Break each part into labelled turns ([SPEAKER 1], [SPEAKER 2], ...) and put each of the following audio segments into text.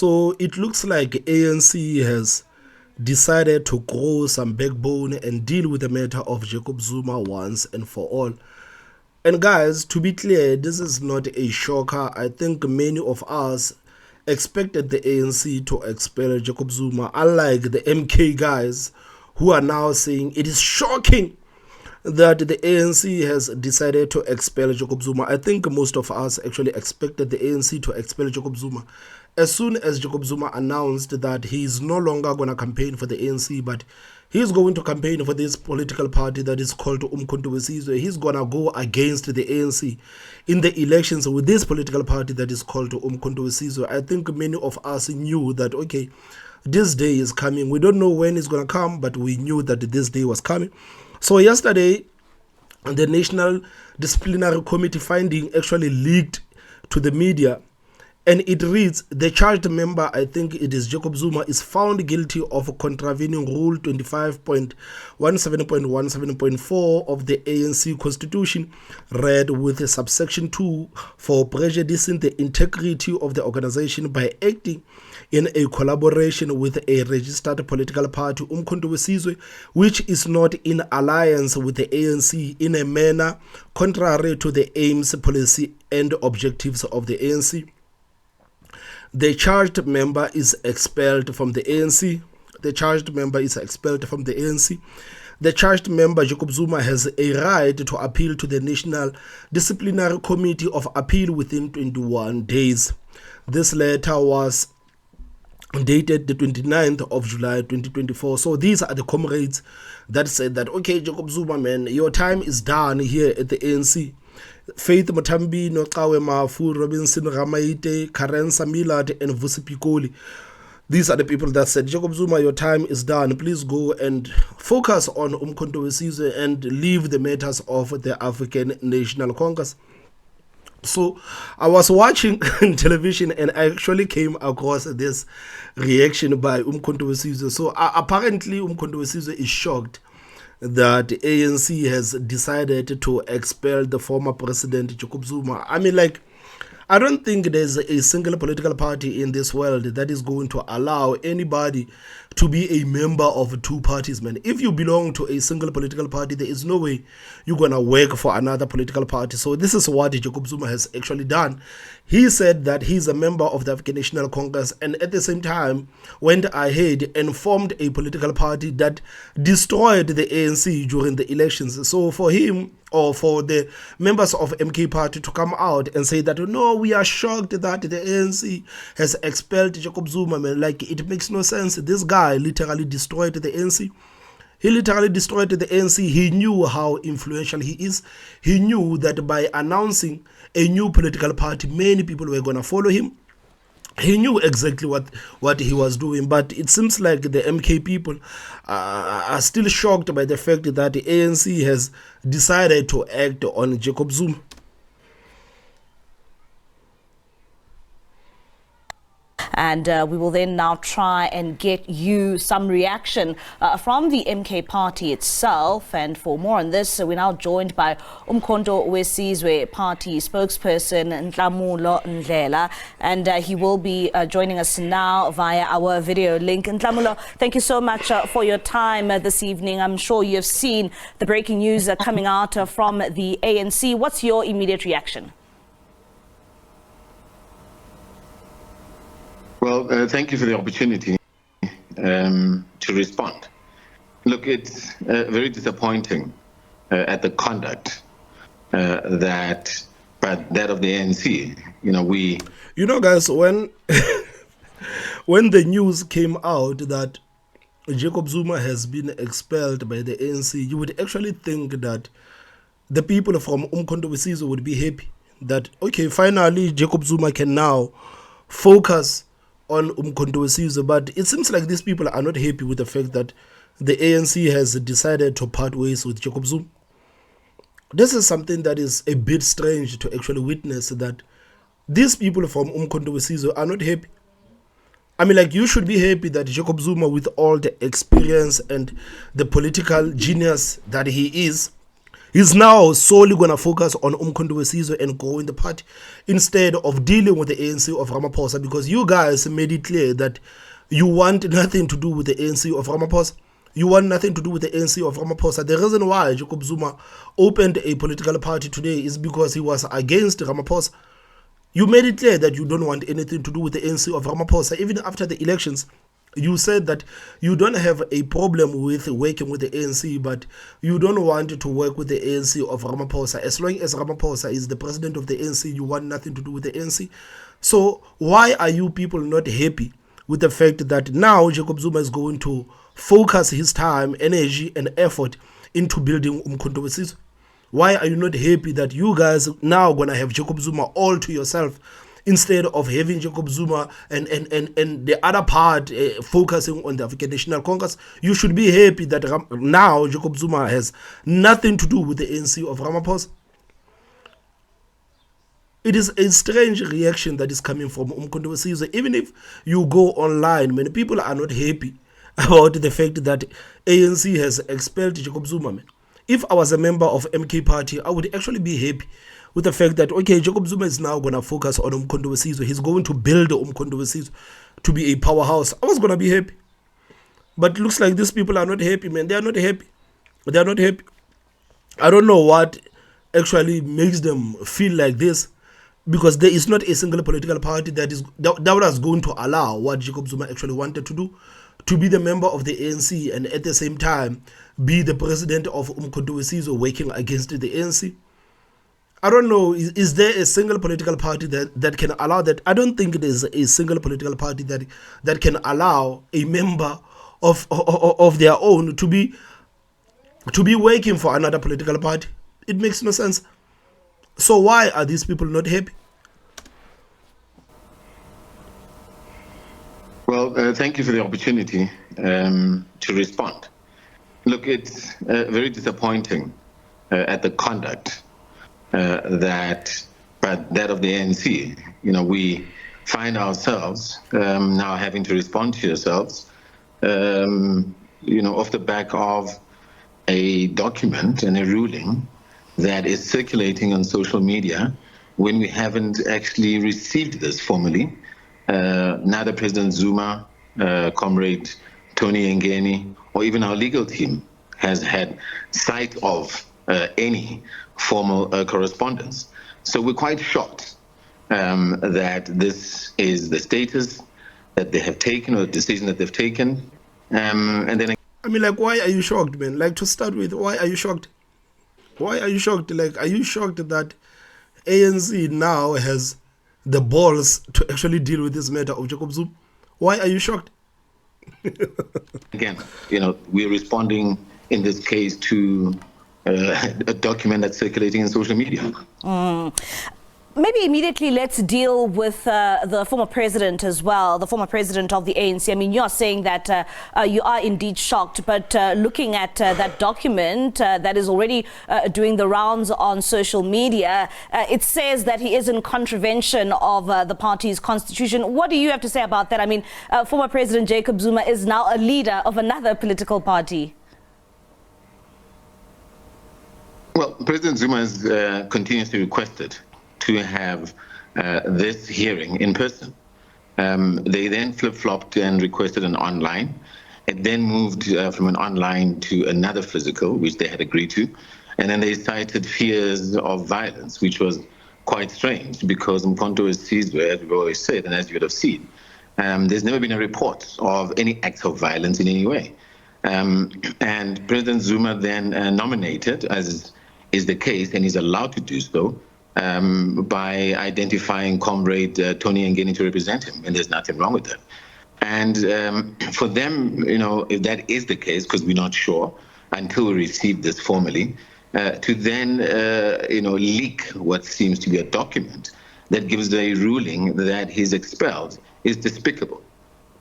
[SPEAKER 1] So it looks like ANC has decided to grow some backbone and deal with the matter of Jacob Zuma once and for all. And guys, to be clear, this is not a shocker. I think many of us expected the ANC to expel Jacob Zuma, unlike the MK guys who are now saying it is shocking that the ANC has decided to expel Jacob Zuma. I think most of us actually expected the ANC to expel Jacob Zuma. As soon as Jacob Zuma announced that he is no longer going to campaign for the ANC, but he's going to campaign for this political party that is called Umkhonto Wesizwe, he's going to go against the ANC in the elections with this political party that is called Umkhonto Wesizwe. I think many of us knew that, okay, this day is coming. We don't know when it's going to come, but we knew that this day was coming. So yesterday, the National Disciplinary Committee finding actually leaked to the media, and it reads, the charged member, I think it is Jacob Zuma, is found guilty of contravening Rule 25.17.17.4 of the ANC Constitution, read with subsection 2, for prejudicing the integrity of the organization by acting in a collaboration with a registered political party, Umkhonto Wesizwe, which is not in alliance with the ANC in a manner contrary to the aims, policy, and objectives of the ANC. The charged member is expelled from the ANC. The charged member is expelled from the ANC. The charged member, Jacob Zuma, has a right to appeal to the National Disciplinary Committee of Appeal within 21 days. This letter was dated the 29th of July 2024. So these are the comrades that said that, okay, Jacob Zuma, man, your time is done here at the ANC. Faith Mutambi, Nokawe Mafu, Robinson Ramaite, Karen Samilad, and Vusi Pikoli. These are the people that said, Jacob Zuma, your time is done. Please go and focus on Umkhonto Wesizwe and leave the matters of the African National Congress. So I was watching television and I actually came across this reaction by Umkhonto Wesizwe. So apparently Umkhonto Wesizwe is shocked that ANC has decided to expel the former president Jacob Zuma. I mean, like, I don't think there's a single political party in this world that is going to allow anybody to be a member of two parties, man. If you belong to a single political party, there is no way you're going to work for another political party. So this is what Jacob Zuma has actually done. He said that he's a member of the African National Congress and at the same time went ahead and formed a political party that destroyed the ANC during the elections. So for him, or for the members of MK party to come out and say that, no, we are shocked that the ANC has expelled Jacob Zuma, man, like, it makes no sense. This guy literally destroyed the ANC. He literally destroyed the ANC. He knew how influential he is. He knew that by announcing a new political party, many people were going to follow him. He knew exactly what he was doing, but it seems like the MK people are still shocked by the fact that the ANC has decided to act on Jacob Zuma.
[SPEAKER 2] And we will then now try and get you some reaction from the MK party itself. And for more on this, we're now joined by Umkhonto Wesizwe party spokesperson Ntlamulo Ndlela, and he will be joining us now via our video link. Ntlamulo, thank you so much for your time this evening. I'm sure you've seen the breaking news coming out from the ANC. What's your immediate reaction?
[SPEAKER 3] Well, thank you for the opportunity to respond. Look, it's very disappointing at the conduct that of the ANC.
[SPEAKER 1] Guys, when when the news came out that Jacob Zuma has been expelled by the ANC, you would actually think that the people from Umkhonto Wesizwe would be happy that, okay, finally Jacob Zuma can now focus on Umkhonto Wesizwe. But it seems like these people are not happy with the fact that the ANC has decided to part ways with Jacob Zuma. This is something that is a bit strange to actually witness, that these people from Umkhonto Wesizwe are not happy. I mean, like, you should be happy that Jacob Zuma, with all the experience and the political genius that he is, He's now solely going to focus on Umkhonto Wesizwe and go in the party instead of dealing with the ANC of Ramaphosa, because you guys made it clear that you want nothing to do with the ANC of Ramaphosa. You want nothing to do with the ANC of Ramaphosa. The reason why Jacob Zuma opened a political party today is because he was against Ramaphosa. You made it clear that you don't want anything to do with the ANC of Ramaphosa. Even after the elections, you said that you don't have a problem with working with the ANC, but you don't want to work with the ANC of Ramaphosa. As long as Ramaphosa is the president of the ANC, you want nothing to do with the ANC. So why are you people not happy with the fact that now Jacob Zuma is going to focus his time, energy, and effort into building Umkhonto Wesizwe? Why are you not happy that you guys now gonna have Jacob Zuma all to yourself, instead of having Jacob Zuma and the other part focusing on the African National Congress? You should be happy that now Jacob Zuma has nothing to do with the ANC of Ramaphosa. It is a strange reaction that is coming from Umkhonto Wesizwe. Even if you go online, many people are not happy about the fact that ANC has expelled Jacob Zuma. Man. If I was a member of MK party, I would actually be happy with the fact that, okay, Jacob Zuma is now going to focus on Umkhonto Wesizwe. He's going to build Umkhonto Wesizwe to be a powerhouse. I was going to be happy. But it looks like these people are not happy, man. They are not happy. They are not happy. I don't know what actually makes them feel like this, because there is not a single political party that was going to allow what Jacob Zuma actually wanted to do, to be the member of the ANC and at the same time be the president of Umkhonto Wesizwe working against the ANC. I don't know, is there a single political party that can allow that? I don't think there's a single political party that can allow a member of their own to be working for another political party. It makes no sense. So why are these people not happy?
[SPEAKER 3] Well, thank you for the opportunity to respond. Look, it's very disappointing at the conduct that of the ANC. You know, we find ourselves now having to respond to yourselves, off the back of a document and a ruling that is circulating on social media when we haven't actually received this formally. Neither President Zuma, Comrade Tony Ngeni, or even our legal team has had sight of any formal correspondence. So we're quite shocked that this is the status that they have taken, or the decision that they've taken. And then,
[SPEAKER 1] I mean, like, why are you shocked, man? Like, to start with, why are you shocked? Why are you shocked? Like, are you shocked that ANC now has the balls to actually deal with this matter of Jacob Zuma? Why are you shocked?
[SPEAKER 3] Again, we're responding in this case to a document that's circulating in social media.
[SPEAKER 2] Maybe immediately let's deal with the former president as well, the former president of the ANC. I mean, you are saying that you are indeed shocked, but looking at that document that is already doing the rounds on social media, it says that he is in contravention of the party's constitution. What do you have to say about that? I mean, former President Jacob Zuma is now a leader of another political party.
[SPEAKER 3] Well, President Zuma has continuously requested to have this hearing in person. They then flip-flopped and requested an online. It then moved from an online to another physical, which they had agreed to. And then they cited fears of violence, which was quite strange because Umkhonto Wesizwe, as we've always said, and as you would have seen, there's never been a report of any acts of violence in any way. And President Zuma then nominated, as is the case, and he's allowed to do so, by identifying Comrade Tony Ngeni to represent him, and there's nothing wrong with that. And for them, if that is the case, because we're not sure until we receive this formally, to then, leak what seems to be a document that gives a ruling that he's expelled is despicable.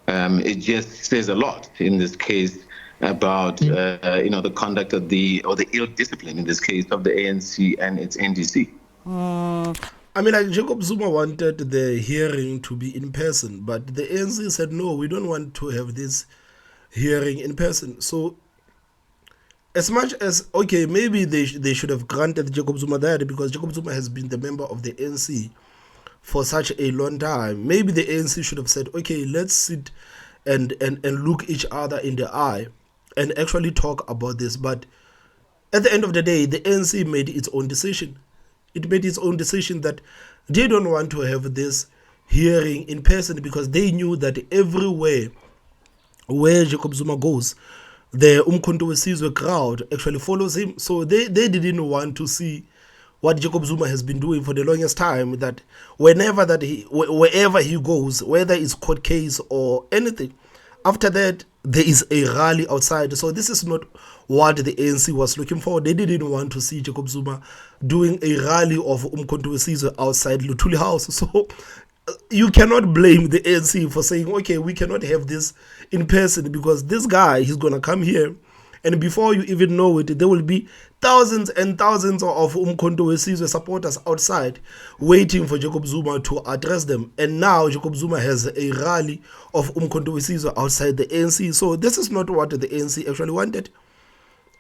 [SPEAKER 3] It just says a lot in this case about, the conduct of the ill discipline, in this case, of the ANC and its NDC.
[SPEAKER 1] I mean, like, Jacob Zuma wanted the hearing to be in person, but the ANC said, no, we don't want to have this hearing in person. So as much as, okay, maybe they should have granted Jacob Zuma that, because Jacob Zuma has been the member of the ANC for such a long time. Maybe the ANC should have said, okay, let's sit and look each other in the eye and actually talk about this. But at the end of the day, the ANC made its own decision. It made its own decision that they don't want to have this hearing in person, because they knew that everywhere where Jacob Zuma goes, the Umkhonto Wesizwe crowd actually follows him. So they didn't want to see what Jacob Zuma has been doing for the longest time, that wherever he goes, whether it's court case or anything, after that there is a rally outside. So this is not what the ANC was looking for. They didn't want to see Jacob Zuma doing a rally of Umkhonto Wesizwe outside Luthuli House. So you cannot blame the ANC for saying, okay, we cannot have this in person, because this guy, he's going to come here, and before you even know it, there will be thousands and thousands of Umkhonto Wesizwe supporters outside waiting for Jacob Zuma to address them. And now Jacob Zuma has a rally of Umkhonto Wesizwe outside the ANC. So this is not what the ANC actually wanted.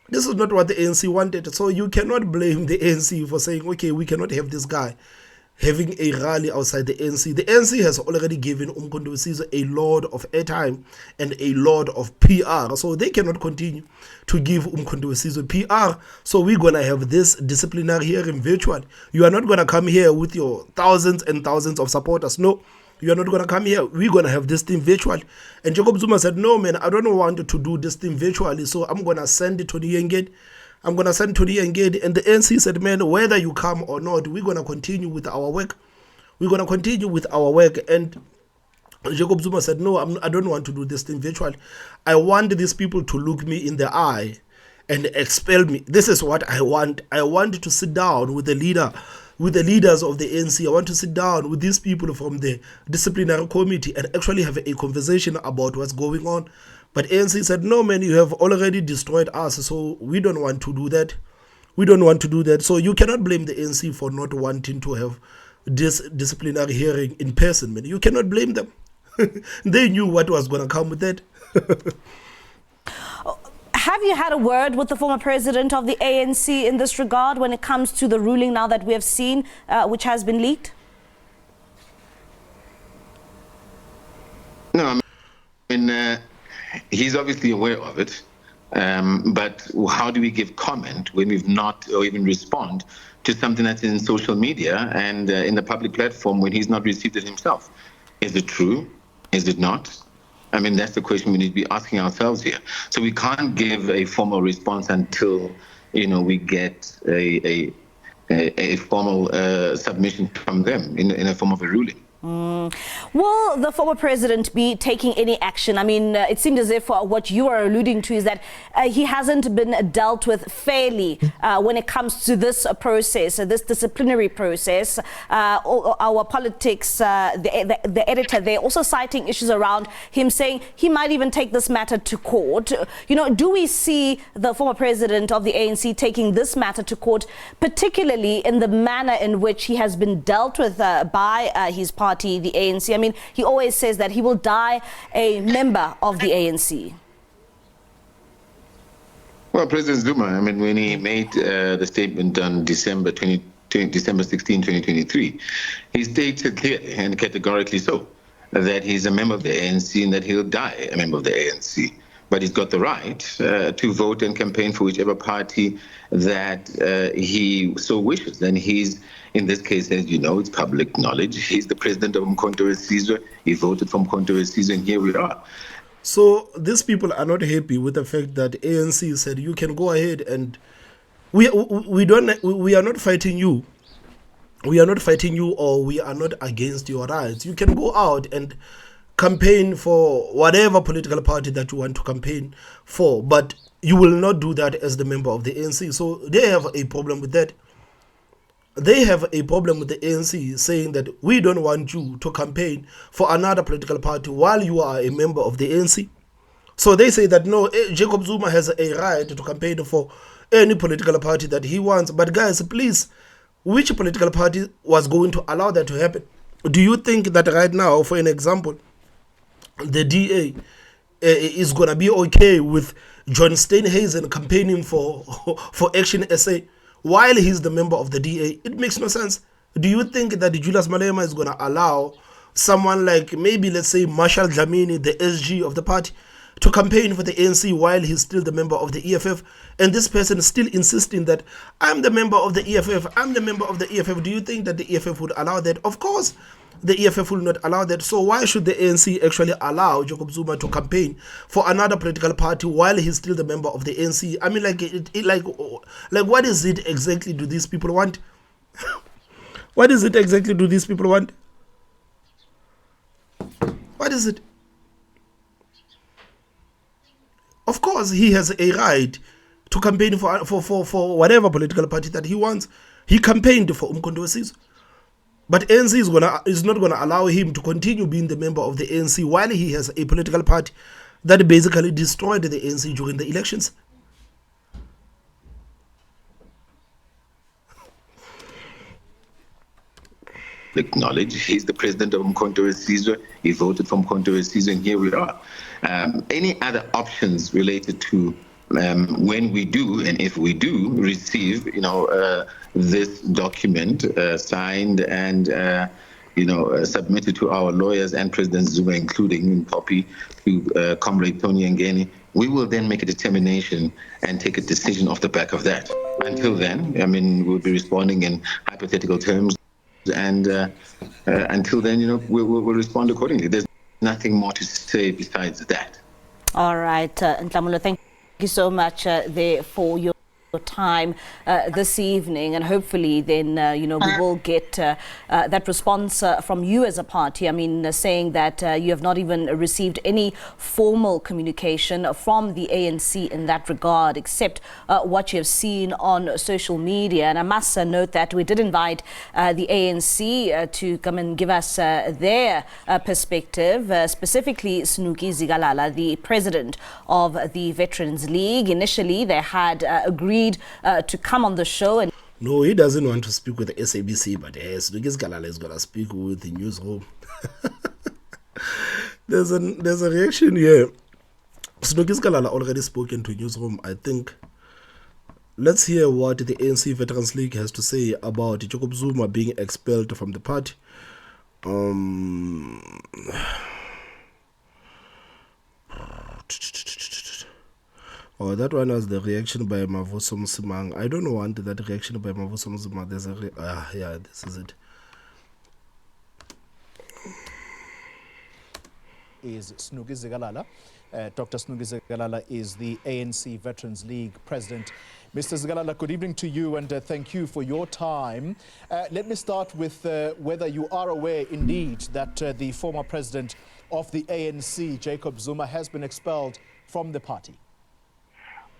[SPEAKER 1] This is not what the ANC wanted. So you cannot blame the ANC for saying, okay, we cannot have this guy having a rally outside the ANC. The ANC has already given Umkhonto Wesizwe a lot of airtime and a lot of PR. So they cannot continue to give Umkhonto Wesizwe PR. So we're going to have this disciplinary hearing virtual. You are not going to come here with your thousands and thousands of supporters. No, you are not going to come here. We're going to have this thing virtual. And Jacob Zuma said, no, man, I don't want to do this thing virtually. So I'm going to send it to the Engage. I'm going to send to the Engage. And the ANC said, man, whether you come or not, we're going to continue with our work. We're going to continue with our work. And Jacob Zuma said, no, I don't want to do this thing virtual. I want these people to look me in the eye and expel me. This is what I want. I want to sit down with the leaders of the ANC. I want to sit down with these people from the disciplinary committee and actually have a conversation about what's going on. But ANC said, no, man, you have already destroyed us, so we don't want to do that. We don't want to do that. So you cannot blame the ANC for not wanting to have this disciplinary hearing in person, man. You cannot blame them. They knew what was going to come with that.
[SPEAKER 2] Have you had a word with the former president of the ANC in this regard when it comes to the ruling now that we have seen, which has been leaked?
[SPEAKER 3] No, I mean, he's obviously aware of it, but how do we give comment when we've not or even respond to something that's in social media and in the public platform when he's not received it himself? Is it true? Is it not? I mean, that's the question we need to be asking ourselves here. So we can't give a formal response until, we get a formal submission from them in a form of a ruling.
[SPEAKER 2] Will the former president be taking any action? I mean, it seemed as if what you are alluding to is that he hasn't been dealt with fairly when it comes to this process, this disciplinary process. Our politics, the editor, they're also citing issues around him saying he might even take this matter to court. Do we see the former president of the ANC taking this matter to court, particularly in the manner in which he has been dealt with by his party, the ANC? I mean, he always says that he will die a member of the ANC.
[SPEAKER 3] Well, President Zuma, I mean, when he made the statement on December 16, 2023, he stated clearly and categorically so that he's a member of the ANC and that he'll die a member of the ANC. But he's got the right to vote and campaign for whichever party that he so wishes. And he's, in this case, as you know, it's public knowledge, he's the president of Umkhonto Wesizwe. He voted for Umkhonto Wesizwe, and here we are.
[SPEAKER 1] So these people are not happy with the fact that ANC said you can go ahead, and we are not fighting you. We are not fighting you, or we are not against your rights. You can go out and campaign for whatever political party that you want to campaign for, but you will not do that as the member of the ANC. So they have a problem with that. They have a problem with the ANC saying that we don't want you to campaign for another political party while you are a member of the ANC. So they say that no, Jacob Zuma has a right to campaign for any political party that he wants. But guys, please, which political party was going to allow that to happen? Do you think that right now, for an example, the DA is going to be okay with John Steenhuisen campaigning for Action SA while he's the member of the DA. It makes no sense. Do you think that Julius Malema is going to allow someone like maybe, let's say, Marshall Dlamini, the SG of the party, to campaign for the ANC while he's still the member of the EFF, and this person is still insisting that I'm the member of the EFF, I'm the member of the EFF? Do you think that the EFF would allow that? Of course, the EFF will not allow that. So why should the ANC actually allow Jacob Zuma to campaign for another political party while he's still the member of the ANC? I mean, like what is it exactly do these people want? What is it exactly do these people want? What is it? Of course, he has a right to campaign for whatever political party that he wants. He campaigned for Umkhonto weSizwe. But ANC is not going to allow him to continue being the member of the ANC while he has a political party that basically destroyed the ANC during the elections.
[SPEAKER 3] Acknowledge he's the president of Umkhonto weSizwe. He voted for Umkhonto weSizwe, and here we are. Any other options related to when we do and if we do receive, this document signed and submitted to our lawyers and President Zuma, including Poppy, to Comrade Tony Ngeni, we will then make a determination and take a decision off the back of that. Until then, we'll be responding in hypothetical terms. And until then, we'll respond accordingly. There's nothing more to say besides that.
[SPEAKER 2] All right, Nhlamulo, thank you so much there for your time this evening, and hopefully then we will get that response from you as a party. Saying that you have not even received any formal communication from the ANC in that regard, except what you have seen on social media. And I must note that we did invite the ANC to come and give us their perspective, specifically Snuki Zigalala, the president of the Veterans League. Initially, they had agreed to come on the show. And
[SPEAKER 1] no, he doesn't want to speak with the SABC, but Snuki Zigalala is going to speak with the newsroom. There's a reaction here. Snuki Zigalala already spoken to newsroom, I think. Let's hear what the ANC Veterans League has to say about Jacob Zuma being expelled from the party. Oh, that one was the reaction by Mavuso Msimang. I don't want that reaction by Mavuso Msimang. There's a yeah, this is it.
[SPEAKER 4] Is Snuki Zigalala. Dr. Snuki Zigalala is the ANC Veterans League president. Mr. Zigalala, good evening to you, and thank you for your time. Let me start with whether you are aware indeed that the former president of the ANC, Jacob Zuma, has been expelled from the party.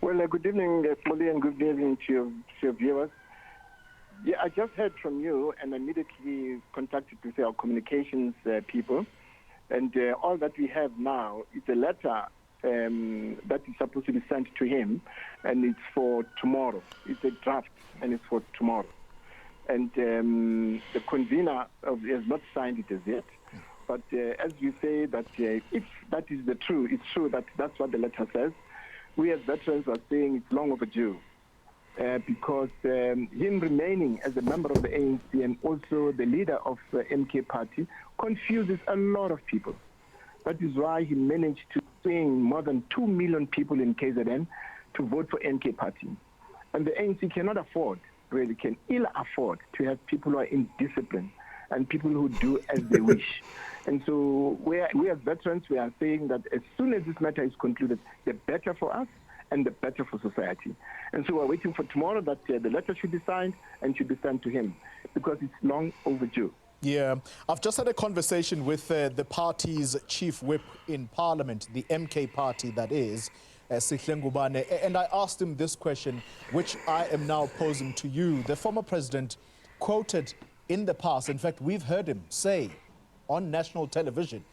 [SPEAKER 5] Well, good evening, Smolly, and good evening to your viewers. Yeah, I just heard from you and immediately contacted with our communications people. And all that we have now is a letter that is supposed to be sent to him, and it's for tomorrow. It's a draft, and it's for tomorrow. And the convener has not signed it as yet. But as you say, that if that is it's true that that's what the letter says. We as veterans are saying it's long overdue because him remaining as a member of the ANC and also the leader of the MK party confuses a lot of people. That is why he managed to swing more than 2 million people in KZN to vote for MK party. And the ANC cannot afford, really can ill afford, to have people who are indisciplined and people who do as they wish. And so we as veterans, we are saying that as soon as this matter is concluded, the better for us and the better for society. And so we're waiting for tomorrow that the letter should be signed and should be sent to him because it's long overdue.
[SPEAKER 4] Yeah, I've just had a conversation with the party's chief whip in Parliament, the MK party that is, Sihle Ngubane, and I asked him this question, which I am now posing to you. The former president quoted in the past, in fact, we've heard him say on national television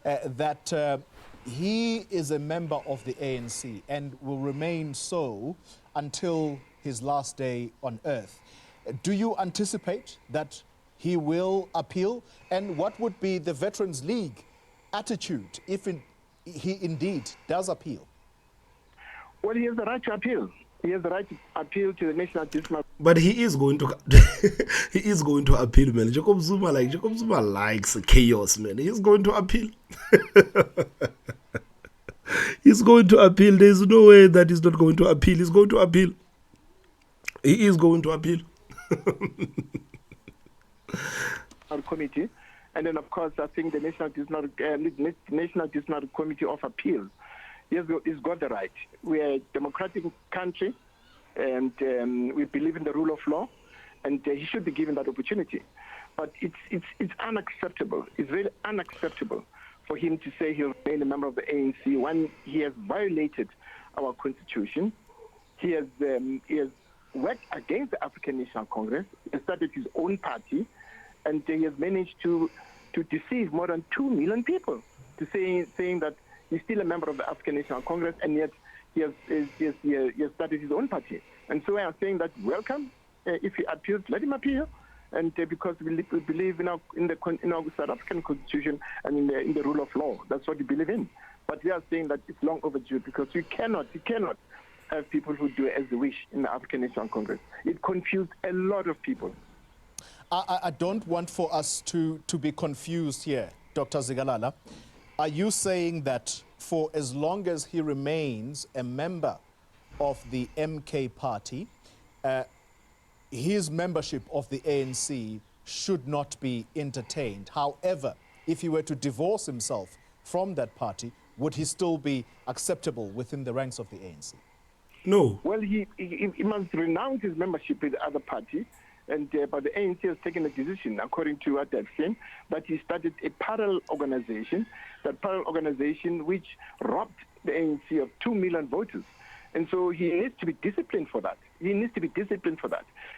[SPEAKER 4] that he is a member of the ANC and will remain so until his last day on earth. Do you anticipate that he will appeal? And what would be the Veterans League attitude if he indeed does appeal?
[SPEAKER 5] Well, he has the right to appeal. He has the right to appeal to the National Disciplinary.
[SPEAKER 1] But he is going to he is going to appeal, man. Jacob Zuma likes chaos, man. He's going to appeal. He's going to appeal. There's no way that he's not going to appeal. He's going to appeal. He is going to appeal.
[SPEAKER 5] Committee, and then of course I think the National Disciplinary Committee of Appeals. He's got the right. We are a democratic country, and we believe in the rule of law, and he should be given that opportunity. But it's unacceptable. It's really unacceptable for him to say he'll remain a member of the ANC when he has violated our constitution. He has worked against the African National Congress. He has started his own party, and he has managed to deceive more than 2 million people to saying that he's still a member of the African National Congress, and yet he has started his own party. And so I am saying that welcome. If he appeals, let him appeal. And because we believe in our South African constitution and in the rule of law. That's what we believe in. But we are saying that it's long overdue, because we cannot have people who do as they wish in the African National Congress. It confused a lot of people.
[SPEAKER 4] I don't want for us to be confused here, Dr. Zikalala. Are you saying that for as long as he remains a member of the MK party, his membership of the ANC should not be entertained? However, if he were to divorce himself from that party, would he still be acceptable within the ranks of the ANC?
[SPEAKER 1] No.
[SPEAKER 5] Well, he must renounce his membership with the other party. But the ANC has taken a decision, according to what they've seen, that he started a parallel organization, which robbed the ANC of 2 million voters. And so he needs to be disciplined for that.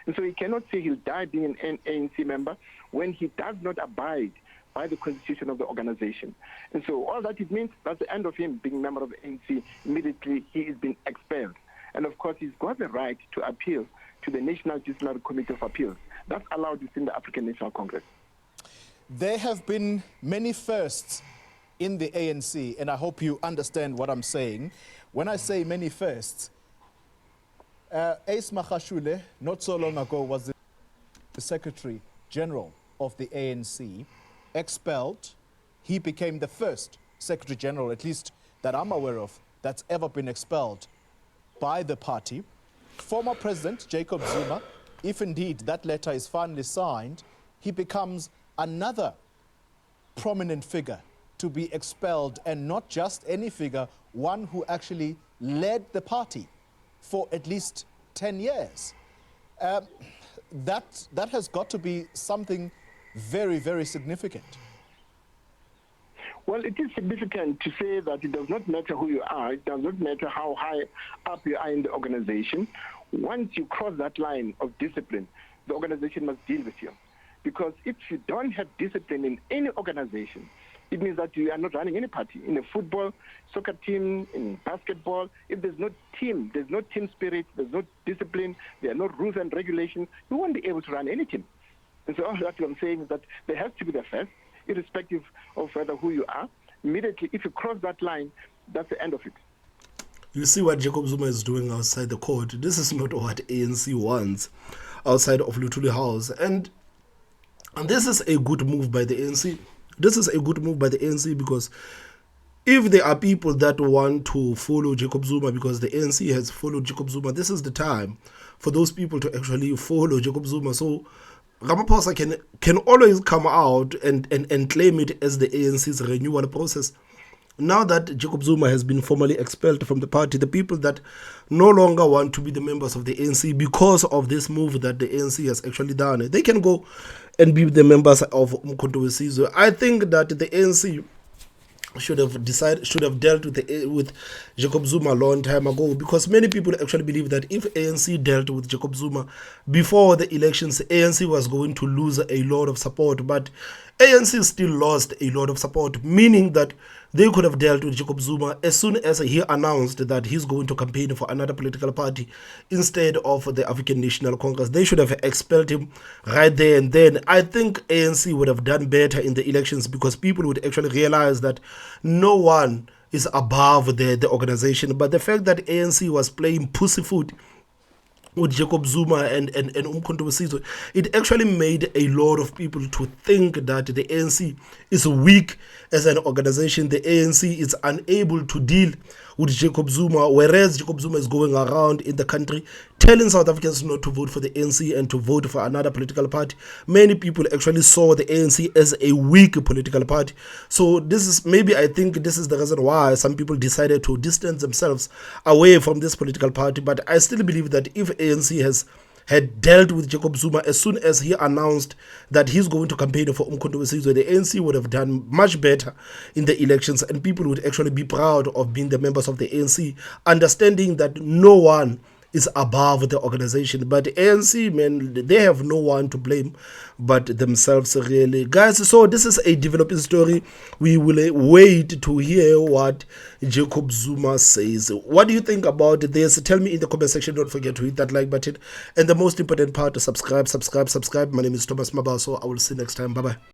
[SPEAKER 5] And so he cannot say he'll die being an ANC member when he does not abide by the constitution of the organization. And so all that it means, that's the end of him being a member of the ANC. Immediately, he is being expelled. And of course, he's got the right to appeal to the National Disciplinary Committee of Appeals. That's allowed within the African National Congress.
[SPEAKER 4] There have been many firsts in the ANC, and I hope you understand what I'm saying. When I say many firsts, Ace Magashule, not so long ago, was the Secretary General of the ANC, expelled. He became the first Secretary General, at least that I'm aware of, that's ever been expelled by the party. Former President Jacob Zuma, if indeed that letter is finally signed, he becomes another prominent figure to be expelled, and not just any figure, one who actually led the party for at least 10 years. That has got to be something very, very significant.
[SPEAKER 5] Well, it is significant to say that it does not matter who you are. It does not matter how high up you are in the organization. Once you cross that line of discipline, the organization must deal with you. Because if you don't have discipline in any organization, it means that you are not running any party. In a football, soccer team, in basketball, if there's no team spirit, there's no discipline, there are no rules and regulations, you won't be able to run any team. And so all that I'm saying is that there has to be the first, irrespective of whether who you are. Immediately, if you cross that line, that's the end of it.
[SPEAKER 1] You see what Jacob Zuma is doing outside the court. This is not what ANC wants outside of Luthuli House. And this is a good move by the ANC. This is a good move by the ANC, because if there are people that want to follow Jacob Zuma because the ANC has followed Jacob Zuma, this is the time for those people to actually follow Jacob Zuma. So Ramaphosa can always come out and claim it as the ANC's renewal process. Now that Jacob Zuma has been formally expelled from the party, the people that no longer want to be the members of the ANC because of this move that the ANC has actually done, they can go and be the members of Umkhonto weSizwe. I think that the ANC should have dealt with Jacob Zuma a long time ago, because many people actually believe that if ANC dealt with Jacob Zuma before the elections, ANC was going to lose a lot of support. But ANC still lost a lot of support, meaning that they could have dealt with Jacob Zuma as soon as he announced that he's going to campaign for another political party instead of the African National Congress. They should have expelled him right there and then. I think ANC would have done better in the elections, because people would actually realize that no one is above the organization. But the fact that ANC was playing pussyfoot with Jacob Zuma and Umkhonto we Sizwe, it actually made a lot of people to think that the ANC is weak as an organization. The ANC is unable to deal with Jacob Zuma, whereas Jacob Zuma is going around in the country telling South Africans not to vote for the ANC and to vote for another political party. Many people actually saw the ANC as a weak political party. So this is, maybe I think this is the reason why some people decided to distance themselves away from this political party. But I still believe that if ANC had dealt with Jacob Zuma as soon as he announced that he's going to campaign for Umkhonto we Sizwe, the ANC would have done much better in the elections, and people would actually be proud of being the members of the ANC, understanding that no one is above the organization. But the ANC, man, they have no one to blame but themselves, really. Guys, so this is a developing story. We will wait to hear what Jacob Zuma says. What do you think about this? Tell me in the comment section. Don't forget to hit that like button. And the most important part, subscribe. My name is Thomas Mabaso. I will see you next time. Bye-bye.